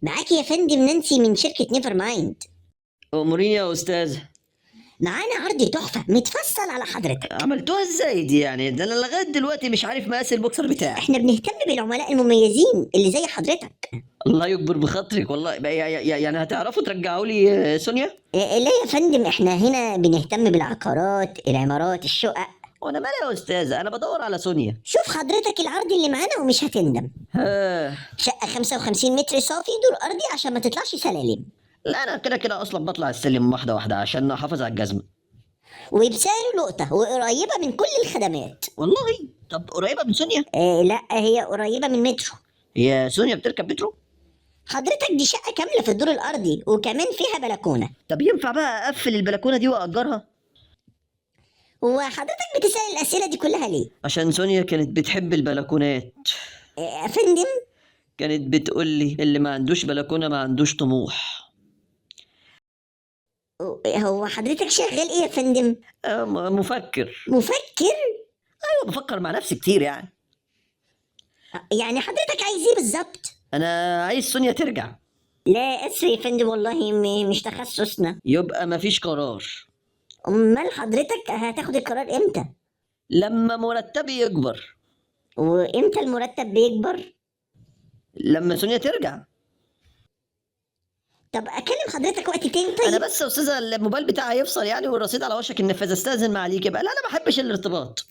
معاكي يا فندم نانسي من شركة نيفر مايند. أموريني يا أستاذ. معانا عرض تحفة متفصل على حضرتك. عملتوها ازاي دي؟ يعني ده انا لغايه دلوقتي مش عارف مقاس البوكسر بتاعي. احنا بنهتم بالعملاء المميزين اللي زي حضرتك. الله يكبر بخاطرك والله. يعني هتعرفوا ترجعوا لي سونيا؟ لا يا فندم، احنا هنا بنهتم بالعقارات، العمارات، الشقق. وانا مالي يا أستاذ، انا بدور على سونيا. شوف حضرتك العرض اللي معانا ومش هتندم. ها. شقة 55 متر صافي، دور أرضي عشان ما تطلعش سلالم، لا انا كده كده اصلا بطلع السلم واحده واحده عشان احافظ على الجزمه. وبسعر لقطة وقريبة من كل الخدمات. والله طب قريبه من سونيا؟ لا، هي قريبة من مترو. هي سونيا بتركب مترو؟ حضرتك دي شقة كاملة في الدور الأرضي وكمان فيها بلكونة. طب ينفع بقى اقفل البلكونه دي واجرها؟ وحضرتك بتسأل الأسئلة دي كلها ليه؟ عشان سونيا كانت بتحب البلكونات. يا فندم، كانت بتقول لي اللي ما عندوش بلكونه ما عندوش طموح. هو حضرتك شغال إيه يا فندم؟ مفكر. مفكر؟ ايوه بفكر مع نفسي كتير يعني. يعني حضرتك عايز إيه بالظبط؟ انا عايز سونيا ترجع. لا أسف يا فندم، والله مش تخصصنا. يبقى مفيش قرار. أمال حضرتك هتاخد القرار إمتى؟ لما مرتبي يكبر. وإمتى المرتب بيكبر؟ لما سونيا ترجع. طب أكلم حضرتك وقت تاني انا طيب؟ بس يا استاذه الموبايل بتاعي هيفصل يعني والرصيد على وشك النفاذ، استاذن معاليك بقى. لا انا ما بحبش الارتباط.